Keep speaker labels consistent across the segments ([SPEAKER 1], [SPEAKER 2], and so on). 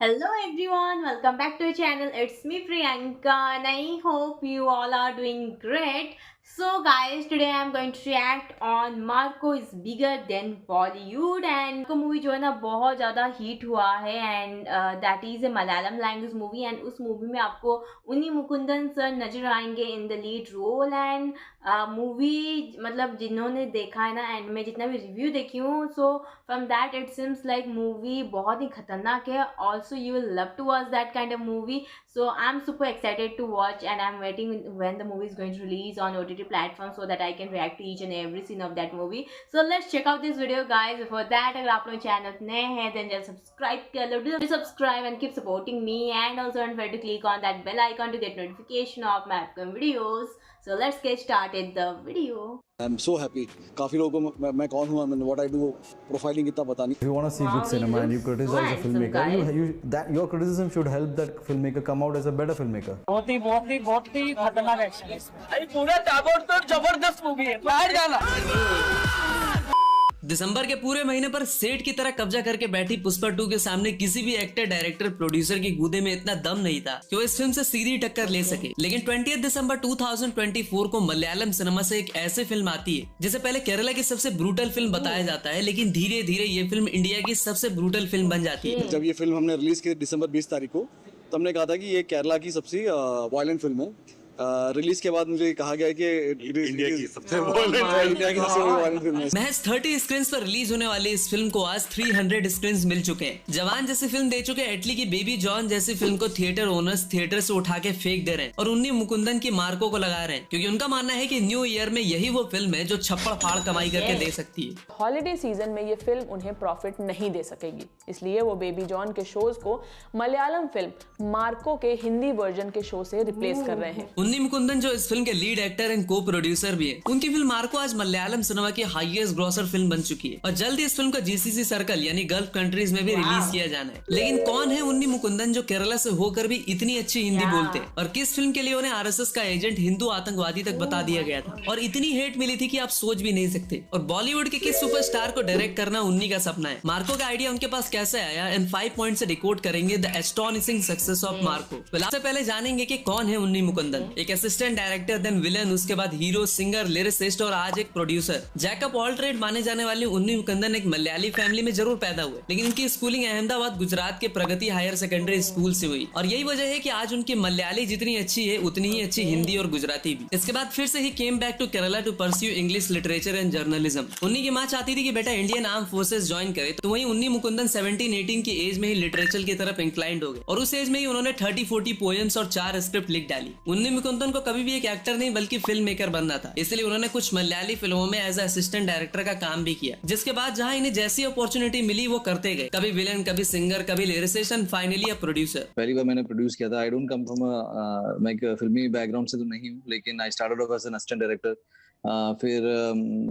[SPEAKER 1] Hello everyone, welcome back to the channel. It's me Priyanka and I hope you all are doing great. So guys, today I am going to react on Marco is bigger than Bollywood and को movie जो है ना बहुत ज़्यादा hit हुआ है and that is a Malayalam language movie and उस movie में आपको उन्नी मुकुंदन सर नजर आएंगे in the lead role and movie मतलब जिन्होंने देखा है ना एंड मैं जितना भी रिव्यू देखी हूँ so from that it seems like movie बहुत ही खतरनाक है. Also you will love to watch that kind of movie. So I'm super excited to watch and I'm waiting when the movie is going to release on OTT platform so that I can react to each and every scene of that movie. So let's check out this video guys. Before that अगर आप लोग channel नए हैं then just subscribe कर लो. Do subscribe and keep supporting me and also don't forget to click on that bell icon to get notification of my upcoming videos. So let's get started the video.
[SPEAKER 2] I'm so happy. काफी लोगों को मैं कौन हूँ, what I do, profiling इतना पता नहीं.
[SPEAKER 3] If you want to see good cinema and you criticize a filmmaker, your criticism should help that filmmaker come out as a better filmmaker.
[SPEAKER 4] बहुत ही खतरनाक एक्शन है इसमें. अरे पूरा ताबड़तोड़ जबरदस्त मूवी है. बाहर जाना.
[SPEAKER 5] दिसंबर के पूरे महीने पर सेट की तरह कब्जा करके बैठी पुष्पा 2 के सामने किसी भी एक्टर, डायरेक्टर, प्रोड्यूसर की गूदे में इतना दम नहीं था कि वो इस फिल्म से सीधी टक्कर ले सके. लेकिन 20 दिसंबर 2024 को मलयालम सिनेमा से एक ऐसी फिल्म आती है जिसे पहले केरला की सबसे ब्रूटल फिल्म बताया जाता है, लेकिन धीरे धीरे ये फिल्म इंडिया की सबसे ब्रूटल फिल्म बन जाती है.
[SPEAKER 2] जब ये फिल्म हमने रिलीज की दिसंबर 20 तारीख को, तो हमने कहा था कि ये केरला की सबसे वायलेंट फिल्म है. रिलीज के बाद मुझे कहा गया कि इंडिया की सबसे वायलेंट फिल्म है.
[SPEAKER 5] महज 30 स्क्रीन पर रिलीज होने वाली इस फिल्म को आज 300 स्क्रीन मिल चुके हैं. जवान जैसी फिल्म दे चुके एटली की बेबी जॉन जैसी फिल्म को थिएटर ओनर्स थिएटर से उठा के फेंक दे रहे हैं और उन्नी मुकुंदन की मार्को को लगा रहे हैं, क्योंकि उनका मानना है कि न्यू ईयर में यही वो फिल्म है जो छप्पड़ फाड़ कमाई करके दे सकती है.
[SPEAKER 6] हॉलिडे सीजन में ये फिल्म उन्हें प्रॉफिट नहीं दे सकेगी, इसलिए वो बेबी जॉन के शोज को मलयालम फिल्म मार्को के हिंदी वर्जन के शो से रिप्लेस कर रहे हैं.
[SPEAKER 5] उन्नी मुकुंदन जो इस फिल्म के लीड एक्टर एंड को प्रोड्यूसर भी है, उनकी फिल्म मार्को आज मलयालम सिनेमा की हाईएस्ट ग्रॉसर फिल्म बन चुकी है और जल्द ही इस फिल्म का जीसीसी सर्कल यानी गल्फ कंट्रीज में भी रिलीज किया जाना है. लेकिन कौन है उन्नी मुकुंदन जो केरला से होकर भी इतनी अच्छी हिंदी बोलते हैं और किस फिल्म के लिए उन्हें आरएसएस का एजेंट हिंदू आतंकवादी तक बता दिया गया था और इतनी हेट मिली थी कि आप सोच भी नहीं सकते. और बॉलीवुड के किस सुपरस्टार को डायरेक्ट करना उन्नी का सपना है. मार्को का आइडिया उनके पास कैसे आया एंड 5 पॉइंट से डिकोड करेंगे the astonishing success of Marco. सबसे पहले जानेंगे कि कौन है उन्नी मुकुंदन. एक असिस्टेंट डायरेक्टर, देन विलन, उसके बाद हीरो, सिंगर, लिरिसिस्ट और आज एक प्रोड्यूसर. जैकब ऑल ट्रेड माने जाने वाली उन्नी मुकुंदन एक मलयाली फैमिली में जरूर पैदा हुए, लेकिन इनकी स्कूलिंग अहमदाबाद गुजरात के प्रगति हायर सेकेंडरी स्कूल से हुई और यही वजह है कि आज उनकी मलयाली जितनी अच्छी है उतनी ही अच्छी हिंदी और गुजराती भी. इसके बाद फिर से ही came back to Kerala to pursue English literature and journalism. Unni की माँ चाहती थी कि बेटा इंडियन आर्म फोर्सेस ज्वाइन करे, तो वहीं उन्नी मुकुंदन 17-18 की एज में ही लिटरेचर की तरफ इंक्लाइंड हो गए और उस एज में ही उन्होंने 30-40 पोएम्स और 4 स्क्रिप्ट लिख डाली. उन्नी मुकुंदन को कभी भी एक एक्टर नहीं बल्कि फिल्म मेकर बनना था, इसलिए उन्होंने कुछ मलयाली फिल्मों में एज असिस्टेंट डायरेक्टर का काम भी किया, जिसके बाद जहां इन्हें जैसी अपॉर्चुनिटी मिली वो करते गए. कभी विलन, कभी सिंगर, कभी lyricist and finally a producer.
[SPEAKER 2] पहली बार मैंने प्रोड्यूस किया था. आई डोंट कम फ्रॉम मैं एक फिल्मी बैकग्राउंड से तो नहीं हूँ, लेकिन I started off as an assistant director. फिर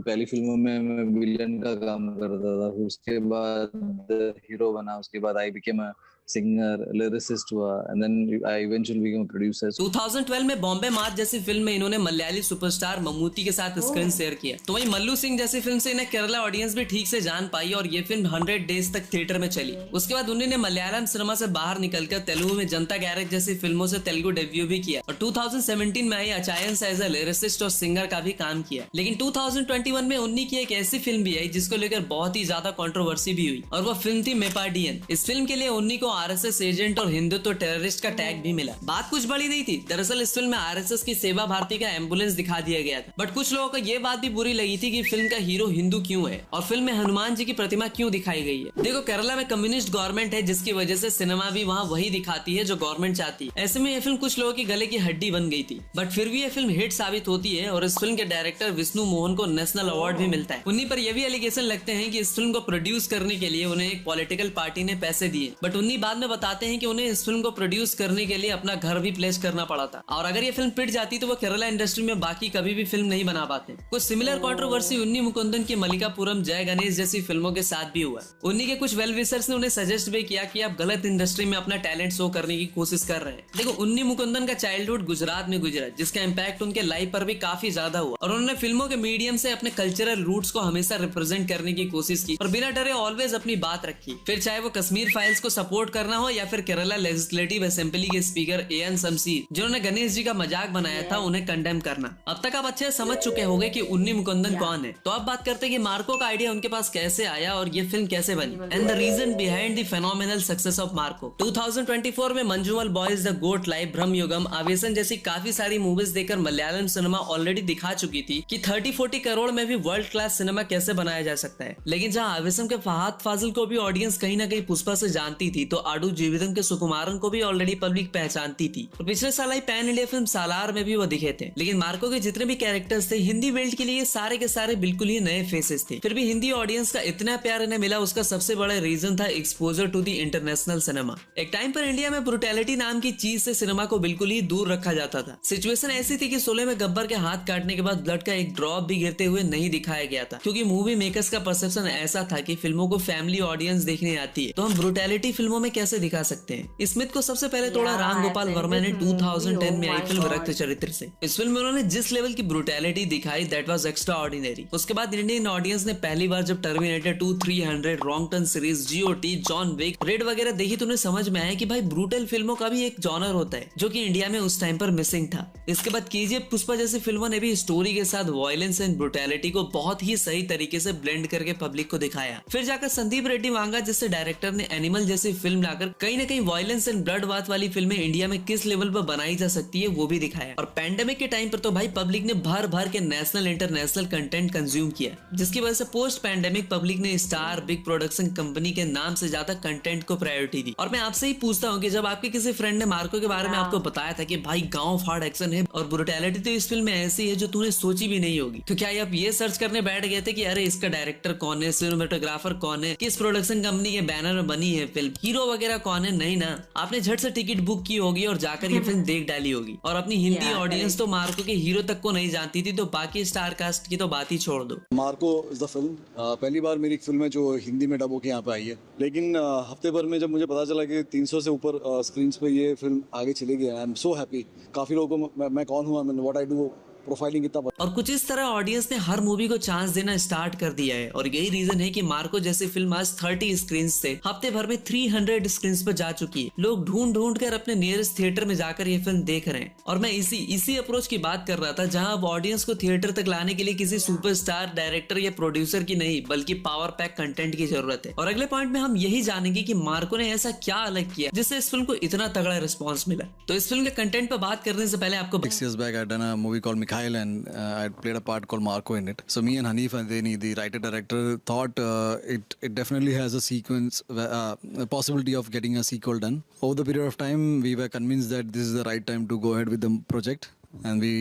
[SPEAKER 2] पहली फिल्मों में मैं विलन का काम करता था, फिर उसके बाद हीरो बना, उसके बाद I became a singer, lyricist हुआ and then I eventually became a producer.
[SPEAKER 5] 2012 में बॉम्बे मार्च जैसी फिल्म में इन्होंने मलयाली सुपरस्टार मम्मूटी के साथ स्क्रीन शेयर किया. तो वहीं मल्लू सिंह जैसी फिल्म से इन्हें केरला ऑडियंस भी ठीक से जान पाई और ये फिल्म 100 डेज तक थिएटर में चली. उसके बाद उन्होंने मलयालम सिनेमा से बाहर निकलकर तेलुगु में जनता गैरेज जैसी फिल्मों से तेलुगु डेब्यू भी किया और 2017 में आई अचायंस एज अ लिरिसिस्ट और सिंगर का भी काम किया. लेकिन 2021 में उन्नी की एक ऐसी फिल्म भी आई जिसको लेकर बहुत ही ज्यादा कंट्रोवर्सी भी हुई और वो फिल्म थी मेपाडियन. इस फिल्म के लिए उन्नी को आरएसएस एजेंट और हिंदुत्व टेररिस्ट का टैग भी मिला. बात कुछ बड़ी नहीं थी. दरअसल इस फिल्म में आरएसएस की सेवा भारती का एम्बुलेंस दिखा दिया गया था, बट कुछ लोगों को ये बात भी बुरी लगी थी कि फिल्म का हीरो हिंदू क्यों है और फिल्म में हनुमान जी की प्रतिमा क्यों दिखाई गई है. देखो, केरला में कम्युनिस्ट गवर्नमेंट है जिसकी वजह से सिनेमा भी वहाँ वही दिखाती है जो गवर्नमेंट चाहती है. ऐसे में यह फिल्म कुछ लोगों की गले की हड्डी बन गई थी, बट फिर भी यह फिल्म हिट साबित होती है और इस फिल्म के डायरेक्टर विष्णु मोहन को नेशनल अवार्ड भी मिलता है. उन्हीं पर यह भी एलिगेशन लगते हैं कि इस फिल्म को प्रोड्यूस करने के लिए उन्हें एक पॉलिटिकल पार्टी ने पैसे दिए, बट उन्हीं बाद में बताते हैं कि उन्हें इस फिल्म को प्रोड्यूस करने के लिए अपना घर भी प्लेस करना पड़ा था और अगर ये फिल्म पिट जाती तो वो केरला इंडस्ट्री में बाकी कभी भी फिल्म नहीं बना पाते. कुछ सिमिलर कंट्रोवर्सी उन्नी मुकुंदन की मलिकापुरम, जय गणेश जैसी फिल्मों के साथ भी हुआ. उन्हीं के कुछ वेल विशर्स ने उन्हें सजेस्ट भी किया कि आप गलत इंडस्ट्री में अपना टैलेंट शो करने की कोशिश कर रहे हैं. देखो, उन्नी मुकुंदन का चाइल्डहुड गुजरात में गुजरा, जिसका इम्पैक्ट उनके लाइफ पर भी काफी ज्यादा हुआ और उन्होंने फिल्मों के मीडियम से अपने कल्चरल रूट्स को हमेशा रिप्रेजेंट करने की कोशिश की और बिना डरे ऑलवेज अपनी बात रखी. फिर चाहे वो कश्मीर फाइल्स को सपोर्ट सपोर्ट करना हो या फिर केरला लेजिस्लेटिव असेंबली के स्पीकर एएन शमसीर जिन्होंने गणेश जी का मजाक बनाया था उन्हें कंडेम करना। अब तक आप अच्छे से समझ चुके होंगे कि उन्नी मुकुंदन कौन है। तो अब बात करते हैं कि मार्को का आइडिया उनके पास कैसे आया और ये फिल्म कैसे बनी and the reason behind the phenomenal success of Marco. 2024 में मंजूमल बॉयज, द गोट लाइफ, ब्रह्म युगम, आवेशन जैसी काफी सारी मूवीज देखकर मलयालम सिनेमा ऑलरेडी दिखा चुकी थी कि 30-40 करोड़ में भी वर्ल्ड क्लास सिनेमा कैसे बनाया जा सकता है। लेकिन जहां आवेशम के फहाद फाजिल को भी ऑडियंस कहीं ना कहीं पुष्पा से जानती थी, तो आडू जीवितम के सुकुमारन को भी ऑलरेडी पब्लिक पहचानती थी। और पिछले साल आई पैन इंडिया फिल्म सालार में भी वो दिखे थे। लेकिन मार्को के जितने भी कैरेक्टर्स थे हिंदी वर्ल्ड के लिए सारे के सारे बिल्कुल ही नए फेसेस थे। फिर भी हिंदी ऑडियंस का इतना प्यार इन्हें मिला, उसका सबसे बड़ा रीजन था exposure to the international cinema. एक टाइम पर इंडिया में ब्रुटैलिटी नाम की चीज से सिनेमा को बिल्कुल ही दूर रखा जाता था। सिचुएशन ऐसी थी कि 16 में गब्बर के हाथ काटने के बाद ब्लड का एक ड्रॉप भी गिरते हुए नहीं दिखाया गया था, क्योंकि मूवी मेकर्स का परसेप्शन ऐसा था कि फिल्मों को फैमिली ऑडियंस देखने आती है, तो हम ब्रुटैलिटी फिल्मों में कैसे दिखा सकते हैं। इस मिथ को सबसे पहले तोड़ा राम गोपाल वर्मा ने 2010 में आई फिल्म रक्त चरित्र से। इस फिल्म में उन्होंने जिस लेवल की ब्रुटैलिटी दिखाई दैट वाज एक्स्ट्रा ऑर्डिनरी। उसके बाद इंडियन ऑडियंस ने पहली बार जब Terminator 2, 300, wrong turn series, GOT, John Wick, Red वगैरह देखी तो उन्हें समझ में आया कि भाई ब्रूटल फिल्मों का भी एक जॉनर होता है जो कि इंडिया में उस टाइम पर मिसिंग था। इसके बाद केजीएफ, पुष्पा जैसी फिल्मों ने भी स्टोरी के साथ वायलेंस एंड ब्रुटैलिटी को बहुत ही सही तरीके से ब्लेंड करके पब्लिक को दिखाया। फिर जाकर संदीप रेड्डी वांगा जैसे डायरेक्टर ने एनिमल जैसी फिल्म लाकर कहीं ना कहीं वायलेंस एंड ब्लड बाथ वाली फिल्में इंडिया में किस लेवल पर बनाई जा सकती है वो भी दिखाया। और पैंडेमिक के टाइम पर तो भाई पब्लिक ने भर भर के नेशनल इंटरनेशनल कंटेंट कंज्यूम किया, जिसकी वजह से पोस्ट पैंडेमिक पब्लिक ने स्टार, बिग प्रोडक्शन कंपनी के नाम से ज्यादा कंटेंट को प्रायोरिटी दी। और मैं आपसे ही पूछता हूँ कि जब आपके किसी फ्रेंड ने मार्को के बारे में आपको बताया था कि भाई गांव फाड़ एक्शन है और ब्रुटैलिटी तो इस फिल्म में ऐसी है जो तूने सोची भी नहीं होगी, तो क्या आप ये सर्च करने बैठ गए थे कि अरे इसका डायरेक्टर कौन है, सिनेमेटोग्राफर कौन है, किस प्रोडक्शन कंपनी के बैनर में बनी है फिल्म, हीरो वगैरह कौन है? नहीं ना, आपने झट से टिकट बुक की होगी और जाकर ये फिल्म देख डाली होगी। और अपनी हिंदी ऑडियंस तो मार्को के हीरो तक को नहीं जानती थी, तो बाकी स्टार कास्ट की तो बात ही छोड़ दो।
[SPEAKER 2] मार्को इज द फिल्म, पहली बार मेरी फिल्म है जो हिंदी में डब होके यहाँ पे आई है। लेकिन हफ्ते भर में जब मुझे पता चला कि 300 से ऊपर स्क्रीन्स पे ये फिल्म आगे चली गई, आई एम सो हैप्पी। काफी लोगों को मैं कौन हूँ, व्हाट आई डू, प्रोफाइलिंग कितना।
[SPEAKER 5] और कुछ इस तरह ऑडियंस ने हर मूवी को चांस देना स्टार्ट कर दिया है, और यही रीजन है कि मार्को जैसी फिल्म आज 30 स्क्रीन से हफ्ते भर में 300 स्क्रीन पर जा चुकी है। लोग ढूंढ ढूंढ कर अपने नियरेस्ट थिएटर में जाकर ये फिल्म देख रहे हैं। और मैं इसी अप्रोच की बात कर रहा था, जहां अब ऑडियंस को थिएटर तक लाने के लिए किसी सुपरस्टार, डायरेक्टर या प्रोड्यूसर की नहीं बल्कि पावर पैक कंटेंट की जरूरत है। और अगले पॉइंट में हम यही जानेंगे कि मार्को ने ऐसा क्या अलग किया जिससे इस फिल्म को इतना तगड़ा रिस्पॉन्स मिला। तो इस फिल्म के कंटेंट पर बात करने से पहले आपको
[SPEAKER 2] 6 years back I'd done a movie called Mikhail and I played a part called Marco in it. So me and Hanif Andeni, the writer director, thought it definitely has a sequence, a possibility of getting a sequel done. Over the period of time, we were convinced that this is the right time to go ahead with the project. And we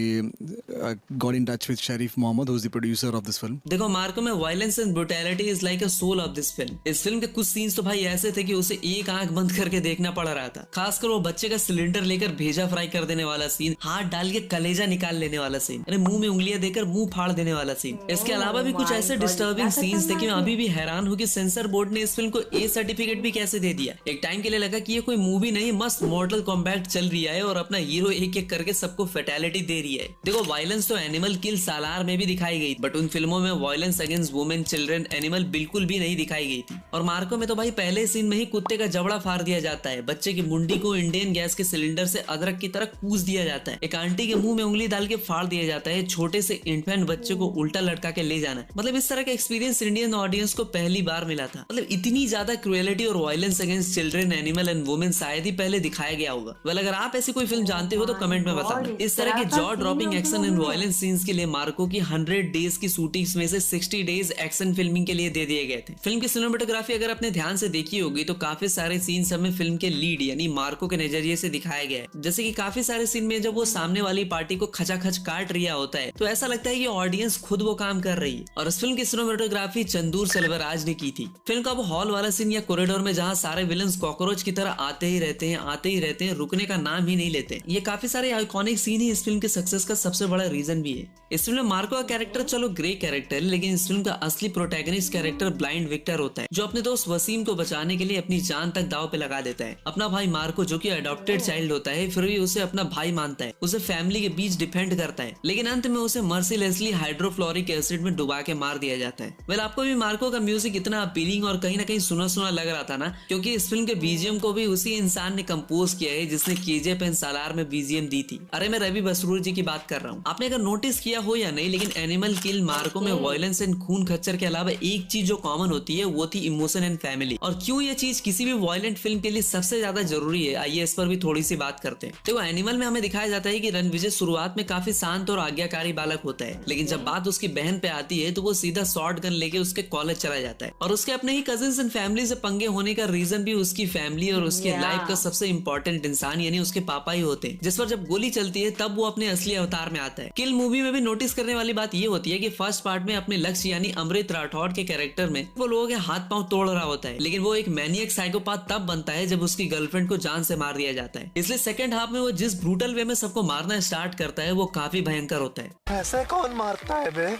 [SPEAKER 2] got in touch with Sharif Mohammed, who's the producer of this film.
[SPEAKER 5] देखो, मार्को में violence and brutality is like a soul of this film. इस फिल्म के कुछ scenes तो भाई ऐसे थे कि उसे एक आंख बंद करके देखना पड़ रहा था। खासकर वो बच्चे का सिलेंडर लेकर भेजा फ्राई कर देने वाला सीन, हाथ डाल के कलेजा निकाल लेने वाला सीन, अरे मुंह में उंगलियां देकर मुंह फाड़ देने वाला सीन। इसके अलावा भी कुछ ऐसे डिस्टर्बिंग सीन्स थे कि मैं अभी भी हैरान हूँ कि सेंसर बोर्ड ने इस फिल्म को ए सर्टिफिकेट भी कैसे दे दिया। एक टाइम के लिए लगा कि ये कोई मूवी नहीं, मस्त मॉर्टल कॉम्बैट चल रही है और अपना हीरो एक एक करके सबको फैटेलिटी दे रही है। देखो, वायलेंस तो एनिमल किल सालार में भी दिखाई गई, बट उन फिल्मों में violence against women, children, animal बिल्कुल भी नहीं दिखाई गई थी। और मार्को में तो भाई पहले सीन में ही कुत्ते का जबड़ा फाड़ दिया जाता है, बच्चे की मुंडी को इंडियन गैस के सिलेंडर से अदरक की तरह कूच दिया जाता है, एक आंटी के मुंह में उंगली डाल के फाड़ दिया जाता है, छोटे से इन्फेंट बच्चे को उल्टा लटका के ले जाना। मतलब इस तरह का एक्सपीरियंस इंडियन ऑडियंस को पहली बार मिला था। मतलब इतनी ज्यादा क्रुएलिटी और violence against children, animal and women शायद ही पहले दिखाया गया होगा। वेल, अगर आप ऐसी कोई फिल्म जानते हो तो कमेंट में बताना। इस तरह के jaw dropping action and violence scenes के लिए मार्को की 100 डेज की शूटिंग्स में से 60 डेज एक्शन फिल्मिंग के लिए दे दिए गए थे। फिल्म की सिनेमेटोग्राफी अगर आपने ध्यान से देखी होगी तो काफी सारे सीन्स हमें फिल्म के लीड यानी मार्को के नजरिए से दिखाया गया है। जैसे कि काफी सारे सीन में जब वो सामने वाली पार्टी को खचाखच काट रहा होता है तो ऐसा लगता है कि ऑडियंस खुद वो काम कर रही है। और इस फिल्म की सिनेमेटोग्राफी चंदूर सेल्वराज ने की थी। फिल्म का वो हॉल वाला सीन या कॉरिडोर में जहाँ सारे विलन्स कॉकरोच की तरह आते ही रहते हैं, रुकने का नाम ही नहीं लेते। ये काफी सारे आइकॉनिक सीन ही इस फिल्म के सक्सेस का सबसे बड़ा रीजन भी है। इस फिल्म में मार्को का कैरेक्टर चलो ग्रे कैरेक्टर है, लेकिन इस फिल्म का असली प्रोटैगनिस्ट कैरेक्टर ब्लाइंड विक्टर होता है, जो अपने दोस्त वसीम को बचाने के लिए अपनी जान तक दांव पे लगा देता है। अपना भाई मार्को जो कि अडॉप्टेड चाइल्ड होता है, फिर भी उसे अपना भाई मानता है, उसे फैमिली के बीच डिफेंड करता है, लेकिन अंत में उसे मर्सीलेसली हाइड्रोफ्लोरिक एसिड में डुबा के मार दिया जाता है। वेल, आपको भी मार्को का म्यूजिक इतना अपीलिंग और कहीं ना कहीं सुना सुना लग रहा था ना, क्योंकि इस फिल्म के बीजीएम को भी उसी इंसान ने कंपोज किया है जिसने केजीएफ एंड सालार में बीजीएम दी थी। अरे मैं रवि बसरूर जी की बात कर रहा हूँ। आपने अगर नोटिस किया हो या नहीं, लेकिन एनिमल किल मार्को में वायलेंस एंड खून खच्चर के अलावा एक चीज जो कॉमन होती है वो थी इमोशन एंड फैमिली। और क्यों ये चीज किसी भी वायलेंट फिल्म के लिए सबसे ज्यादा जरूरी है, आइए इस पर भी थोड़ी सी बात करते हैं। देखो, एनिमल में हमें दिखाया जाता है कि रणविजय शुरुआत में काफी शांत और आज्ञाकारी बालक होता है, लेकिन जब बात उसकी बहन पे आती है तो वो सीधा शॉर्ट गन लेके उसके कॉलेज चला जाता है। और उसके अपने ही कजिन्स एंड फैमिली से पंगे होने का रीजन भी उसकी फैमिली और उसके लाइफ का सबसे इंपॉर्टेंट इंसान यानी उसके पापा ही होते हैं, जिस पर जब गोली चलती है तब वो अपने असली अवतार में आता है। किल मूवी में भी नोटिस करने वाली बात ये होती है कि फर्स्ट पार्ट में अपने लक्ष्य यानी अमृत राठौड़ के कैरेक्टर में वो लोगों के हाथ पांव तोड़ रहा होता है, लेकिन वो एक मैनियक साइकोपाथ तब बनता है जब उसकी गर्लफ्रेंड को जान से मार दिया जाता है। इसलिए सेकंड हाफ में वो जिस ब्रूटल वे में सबको मारना स्टार्ट करता है वो काफी भयंकर होता है।
[SPEAKER 7] ऐसे कौन मारता है बे?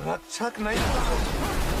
[SPEAKER 7] रक्षक नहीं,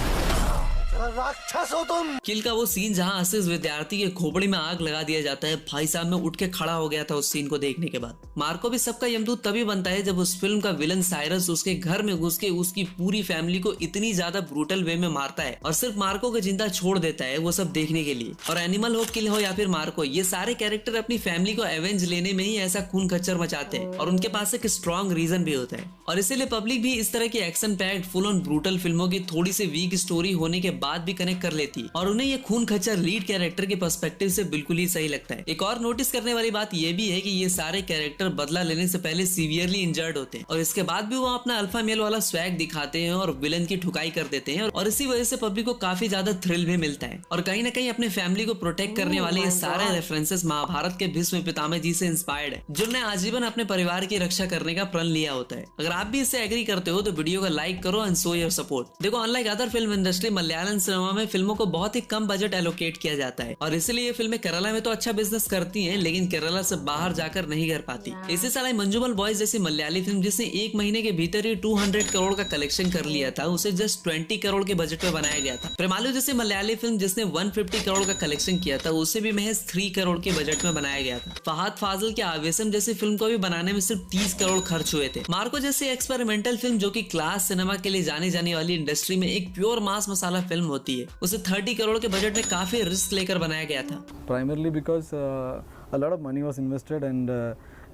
[SPEAKER 7] राक्षस हो तुम।
[SPEAKER 5] किल का वो सीन जहां असिस विद्यार्थी के खोपड़ी में आग लगा दिया जाता है, भाई साहब मैं उठ के खड़ा हो गया था उस सीन को देखने के बाद। मार्को भी सबका यमदूत तभी बनता है जब उस फिल्म का विलन साइरस उसके घर में घुस के उसकी पूरी फैमिली को इतनी ज्यादा ब्रूटल वे में मारता है और सिर्फ मार्को को जिंदा छोड़ देता है, वो सब देखने के लिए। और एनिमल हो, किल हो या फिर मार्को, ये सारे कैरेक्टर अपनी फैमिली को एवेंज लेने में ही ऐसा खून खच्चर मचाते हैं और उनके पास एक स्ट्रॉन्ग रीजन भी होता है। और इसीलिए पब्लिक भी इस तरह की action packed full on brutal फिल्मों की थोड़ी सी वीक स्टोरी होने के बाद भी कनेक्ट कर लेती है और उन्हें ये खून खच्चर लीड कैरेक्टर के पर्सपेक्टिव से बिल्कुल ही सही लगता है। एक और नोटिस करने वाली बात ये भी है कि ये सारे कैरेक्टर बदला लेने से पहले सीवियरली इंजर्ड होते हैं और इसके बाद भी वो अपना अल्फा मेल वाला स्वैग दिखाते हैं और विलन की ठुकाई कर देते हैं और इसी वजह से पब्लिक को काफी ज्यादा थ्रिल भी मिलता है। और कहीं ना कहीं अपने फैमिली को प्रोटेक्ट करने वाले ये सारे रेफरेंसेस महाभारत के भीष्म पितामह जी से इंस्पायर्ड है, जिन्होंने आजीवन अपने परिवार की रक्षा करने का प्रण लिया होता है। अगर आप भी इससे एग्री करते हो तो वीडियो को लाइक करो एंड शो योर सपोर्ट। देखो, unlike other film industry, Malayalam cinema में फिल्मों को बहुत ही कम बजट एलोकेट किया जाता है और इसीलिए ये फिल्में केरला में तो अच्छा बिजनेस करती हैं, लेकिन केरला से बाहर जाकर नहीं कर पाती। इसी साल मंजुमल बॉयज जैसी मलयाली फिल्म जिसने एक महीने के भीतर ही 200 करोड़ का कलेक्शन कर लिया था, उसे जस्ट 20 करोड़ के बजट में बनाया गया था। प्रेमालू जैसी मलयाली फिल्म जिसने 150 करोड़ का कलेक्शन किया था, उसे भी महज 3 करोड़ के बजट में बनाया गया था। फहाद फाजिल के आवेशम जैसी फिल्म को भी बनाने में सिर्फ 30 करोड़ खर्च हुए थे। मार्को जैसी एक्सपेरिमेंटल फिल्म जो कि क्लास सिनेमा के लिए जानी जाने वाली इंडस्ट्री में एक प्योर मास मसाला फिल्म होती है, उसे 30 करोड़ के बजट में काफी रिस्क लेकर बनाया गया था।
[SPEAKER 3] Primarily because a lot of money was invested and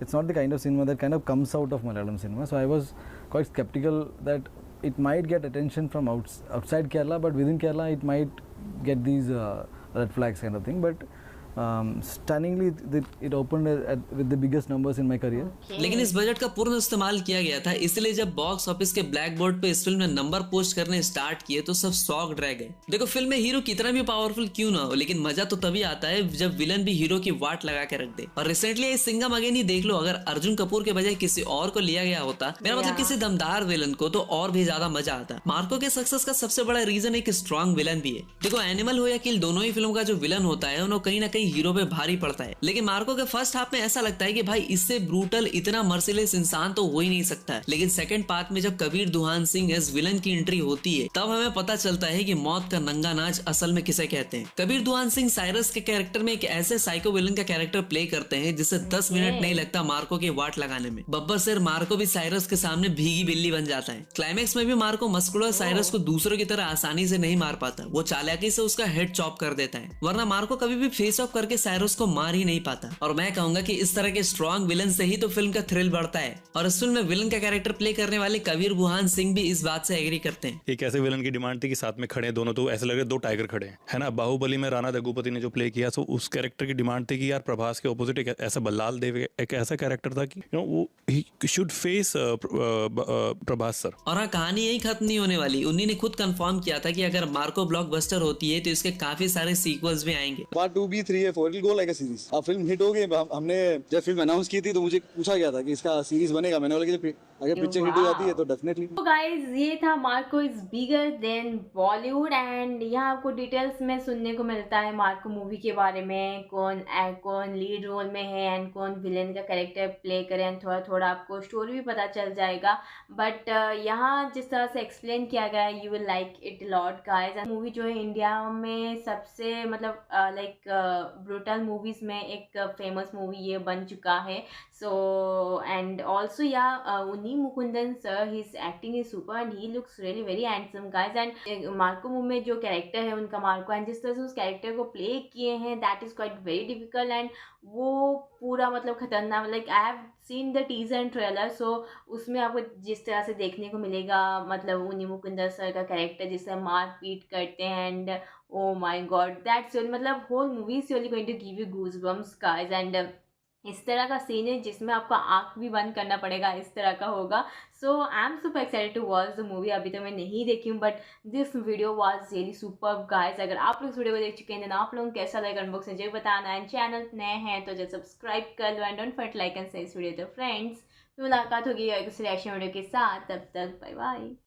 [SPEAKER 3] it's not the kind of cinema that kind of comes out of Malayalam cinema. So I was quite skeptical that it might get attention from outside Kerala, but within Kerala it might get these red flags kind of thing. But stunningly it opened with the biggest numbers in my career.
[SPEAKER 5] लेकिन इस budget का पूर्ण इस्तेमाल किया गया था, इसलिए जब बॉक्स ऑफिस के ब्लैक बोर्ड पे इस फिल्म ने नंबर पोस्ट करने स्टार्ट किए तो सब शॉक्ड रह गए। देखो, फिल्म में हीरो कितना भी पावरफुल क्यों ना हो, लेकिन मजा तो तभी आता है जब विलन भी हीरो की वाट लगा के रख दे। और रिसेंटली इस सिंघम अगेन ही देख लो, अगर अर्जुन कपूर के बजाय किसी और को लिया गया होता, मेरा मतलब किसी दमदार विलन को, तो और भी ज्यादा मजा आता। मार्को के सक्सेस का सबसे बड़ा रीजन एक स्ट्रॉन्ग विलन भी है। देखो, एनिमल हो या किल, दोनों ही फिल्म का जो विलन होता है उन्हें कहीं ना कहीं हीरो पे भारी पड़ता है, लेकिन मार्को के फर्स्ट हाफ में ऐसा लगता है कि भाई इससे ब्रूटल इतना मर्सिलेस इंसान तो हो ही नहीं सकता है। लेकिन सेकंड पार्ट में जब कबीर दुहान सिंह एज विलन की एंट्री होती है, तब हमें पता चलता है कि मौत का नंगा नाच असल में किसे कहते हैं। कबीर दुहान सिंह साइरस के कैरेक्टर में एक ऐसे साइको विलन का कैरेक्टर प्ले करते हैं जिससे 10 मिनट नहीं लगता मार्को की वाट लगाने में। बब्बर सिर मार्को भी साइरस के सामने भीगी बिल्ली बन जाता है। क्लाइमेक्स में भी मार्को मस्कुलर साइरस को दूसरों की तरह आसानी से नहीं मार पाता, वो चालाकी से उसका हेड चॉप कर देता है, वरना मार्को कभी भी फेस ऑफ करके साइरस को मार ही नहीं पाता। और मैं कहूंगा कि इस तरह के स्ट्रॉन्ग विलन से ही तो फिल्म का थ्रिल बढ़ता है। और इस फिल्म में विलन का कैरेक्टर प्ले करने वाले कबीर बुहान सिंह भी इस बात से एग्री करते हैं।
[SPEAKER 8] एक ऐसे विलन की डिमांड थी कि साथ में खड़े हैं दोनों, तो ऐसे लग रहे 2 टाइगर खड़े हैं, है ना। बाहुबली में राणा दग्गुपति ने जो प्ले किया, तो उस कैरेक्टर की डिमांड थी कि यार प्रभास के ऑपोजिट एक ऐसा बल्लाल देव एक ऐसा कैरेक्टर था कि वो he should face Prabhas sir.
[SPEAKER 5] और हाँ, कहानी यही खत्म नहीं होने वाली। उन्हीं ने खुद कंफर्म किया था कि अगर मार्को ब्लॉकबस्टर होती है तो इसके काफी सारे सीक्वल्स भी आएंगे।
[SPEAKER 2] पार्ट 2 भी 3
[SPEAKER 3] ये it will go like a series. अब फिल्म हिट हो गई, हमने जब फिल्म अनाउंस की थी तो मुझे पूछा गया था कि इसका सीरीज बनेगा, मैंने बोला कि अगर पिक्चर हिट हो जाती है तो डेफिनेटली।
[SPEAKER 1] तो गाइज ये था Marco is bigger than Bollywood, and यहाँ आपको डिटेल्स में सुनने को मिलता है मार्को मूवी के बारे में, कौन लीड रोल में है एंड कौन विलेन का कैरेक्टर प्ले करे, एंड थोड़ा थोड़ा आपको स्टोरी भी पता चल जाएगा। बट यहाँ जिस तरह से एक्सप्लेन किया गया है, you will like it lot guys. Movie जो है इंडिया में सबसे मतलब लाइक ब्रूटल मूवीज में एक फेमस मूवी ये बन चुका है। सो एंड ऑल्सो उन्नी Mukundan sir, his acting is super and he looks really very handsome guys. And Marco movie में जो कैरेक्टर है उनका मार्को, एंड जिस तरह से उस कैरेक्टर को प्ले किए हैं that is quite very difficult, and वो पूरा मतलब खतरनाक, like I have seen the teaser and trailer. So उसमें आपको जिस तरह से देखने को मिलेगा मतलब उन्नी मुकुंदन सर का कैरेक्टर जिससे मार पीट करते हैं, and oh my god that's मतलब whole movie is really going to give you goose bumps guys. And इस तरह का सीन है जिसमें आपका आँख भी बंद करना पड़ेगा, इस तरह का होगा। So I am super excited to watch the movie. अभी तो मैं नहीं देखी हूँ but this video was really super guys. अगर आप लोग इस वीडियो को देख चुके हैं तो आप लोगों को कैसा लगा कमेंट बॉक्स में जरूर बताना, एंड चैनल नए हैं तो जब सब्सक्राइब कर लो, and don't forget like and share इस वीडियो तो फ्रेंड्स। मुलाकात होगी किसी रिएक्शन वीडियो के साथ, तब तक बाय बाय।